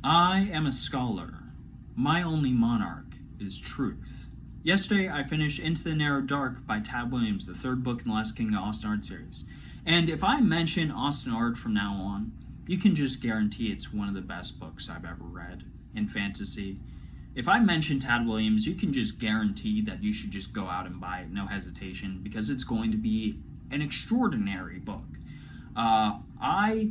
I am a scholar. My only monarch is truth. Yesterday, I finished Into the Narrowdark by Tad Williams, the third book in the Last King of Austin Ard series. And if I mention Austin Ard from now on, you can just guarantee it's one of the best books I've ever read in fantasy. If I mention Tad Williams, you can just guarantee that you should just go out and buy it, no hesitation, because it's going to be an extraordinary book. I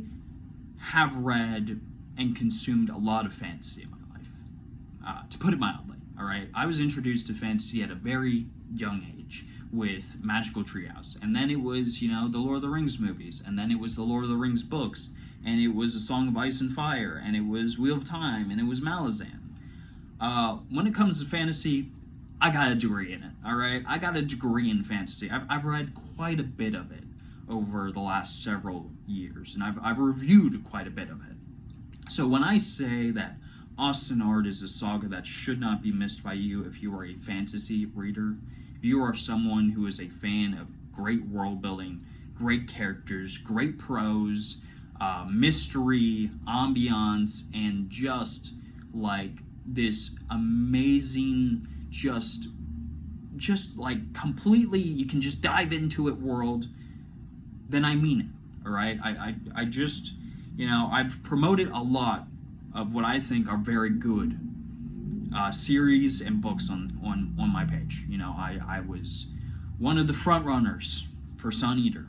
have read and consumed a lot of fantasy in my life, to put it mildly. All right, I was introduced to fantasy at a very young age with Magical Treehouse, and then it was, the Lord of the Rings movies, and then it was the Lord of the Rings books, and it was A Song of Ice and Fire, and it was Wheel of Time, and it was Malazan. When it comes to fantasy, I got a degree in it. All right, I got a degree in fantasy. I've read quite a bit of it over the last several years, and I've reviewed quite a bit of it. So when I say that Austin Ard is a saga that should not be missed by you if you are a fantasy reader, if you are someone who is a fan of great world building, great characters, great prose, mystery, ambiance, and just like this amazing, just like completely, you can just dive into it world, then I mean it. All right, I just, I've promoted a lot of what I think are very good series and books on my page. I was one of the front runners for Sun Eater.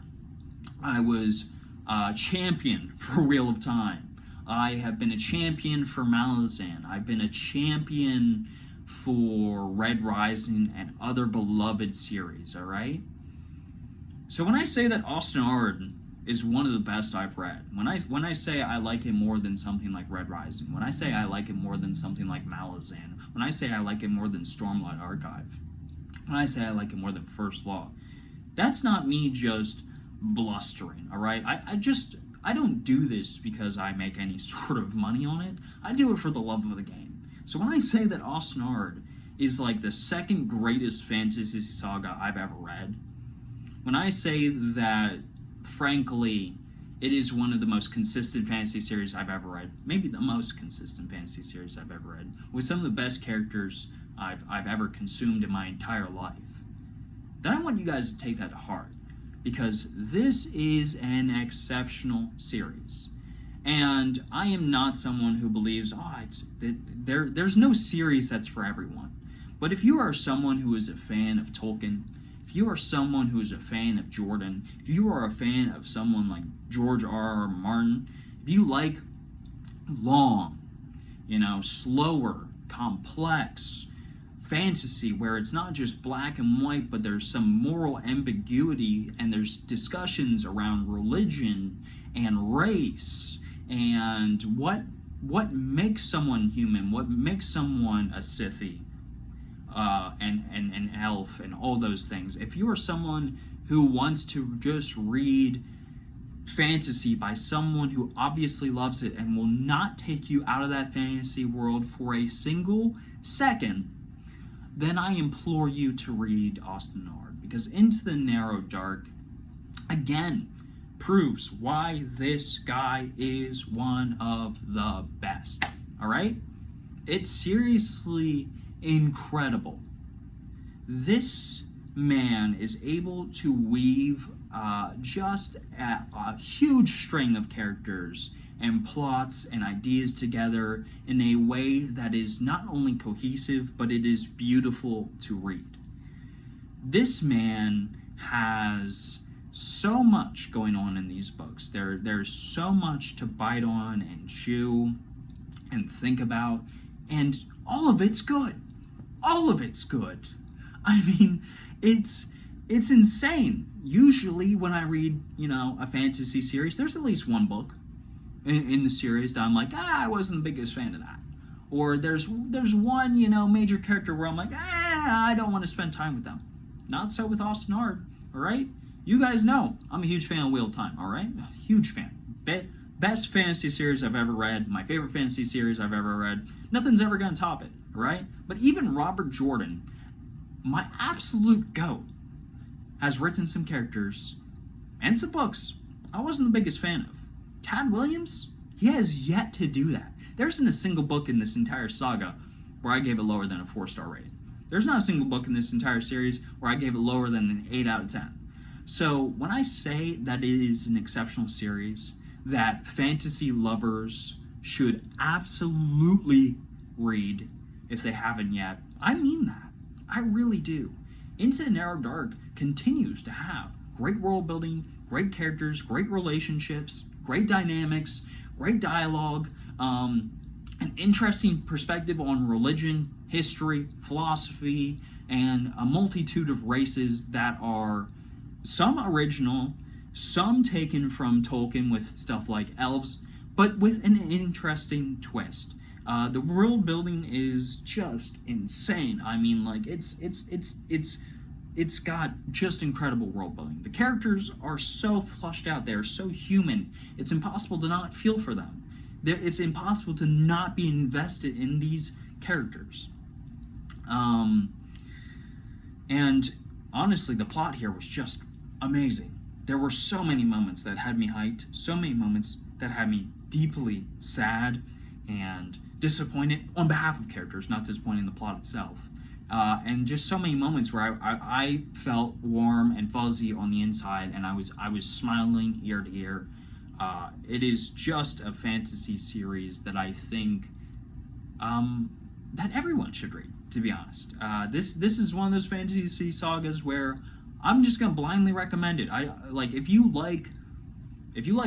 I was a champion for Wheel of Time. I have been a champion for Malazan. I've been a champion for Red Rising and other beloved series, all right? So when I say that Austin Ard is one of the best I've read, when I say I like it more than something like Red Rising, when I say I like it more than something like Malazan, when I say I like it more than Stormlight Archive, when I say I like it more than First Law, that's not me just blustering, all right? I don't do this because I make any sort of money on it. I do it for the love of the game. So when I say that Austin Ard is like the second greatest fantasy saga I've ever read, when I say that, frankly, it is one of the most consistent fantasy series I've ever read, maybe the most consistent fantasy series I've ever read, with some of the best characters I've ever consumed in my entire life, then I want you guys to take that to heart. Because this is an exceptional series. And I am not someone who believes, there's no series that's for everyone. But if you are someone who is a fan of Tolkien, if you are someone who is a fan of Jordan, if you are a fan of someone like George R.R. Martin, if you like long, slower, complex fantasy where it's not just black and white, but there's some moral ambiguity and there's discussions around religion and race and what makes someone human, what makes someone a Scythy, and an elf and all those things. If you are someone who wants to just read fantasy by someone who obviously loves it and will not take you out of that fantasy world for a single second, then I implore you to read Austin Ard, because Into the Narrowdark, again, proves why this guy is one of the best, all right? It's seriously incredible. This man is able to weave just a huge string of characters and plots and ideas together in a way that is not only cohesive, but it is beautiful to read. This man has so much going on in these books. There's so much to bite on and chew and think about, and all of it's good. All of it's good. I mean, it's insane. Usually when I read, a fantasy series, there's at least one book in the series that I'm like, I wasn't the biggest fan of that. Or there's one, major character where I'm like, I don't want to spend time with them. Not so with Austin Ard, all right? You guys know I'm a huge fan of Wheel of Time, all right? A huge fan. Best fantasy series I've ever read, my favorite fantasy series I've ever read. Nothing's ever going to top it, all right? But even Robert Jordan, my absolute GOAT, has written some characters and some books I wasn't the biggest fan of. Tad Williams, he has yet to do that. There isn't a single book in this entire saga where I gave it lower than a 4-star rating. There's not a single book in this entire series where I gave it lower than an 8 out of 10. So when I say that it is an exceptional series that fantasy lovers should absolutely read if they haven't yet, I mean that. I really do. Into the Narrowdark continues to have great world building, great characters, great relationships, great dynamics, great dialogue, an interesting perspective on religion, history, philosophy, and a multitude of races that are some original, some taken from Tolkien with stuff like elves, but with an interesting twist. The world building is just insane. I mean, like it's got just incredible world building. The characters are so flushed out. They're so human. It's impossible to not feel for them. It's impossible to not be invested in these characters. And honestly, the plot here was just amazing. There were so many moments that had me hyped, so many moments that had me deeply sad and disappointed on behalf of characters, not disappointed in the plot itself. And just so many moments where I felt warm and fuzzy on the inside, and I was smiling ear to ear. It is just a fantasy series that I think that everyone should read, to be honest. This is one of those fantasy sagas where I'm just gonna blindly recommend it. If you like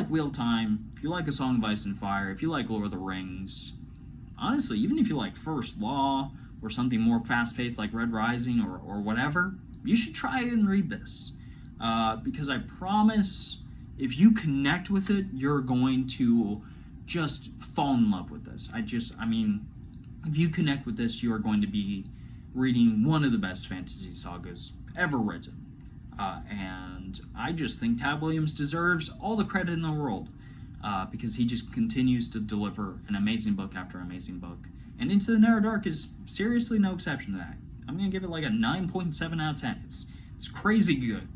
Wheel of Time, if you like A Song of Ice and Fire, if you like Lord of the Rings, honestly, even if you like First Law or something more fast-paced like Red Rising or whatever, you should try and read this. Because I promise, if you connect with it, you're going to just fall in love with this. If you connect with this, you are going to be reading one of the best fantasy sagas ever written. And I just think Tab Williams deserves all the credit in the world, because he just continues to deliver an amazing book after amazing book. And Into the Narrowdark is seriously no exception to that. I'm going to give it like a 9.7 out of 10. It's crazy good.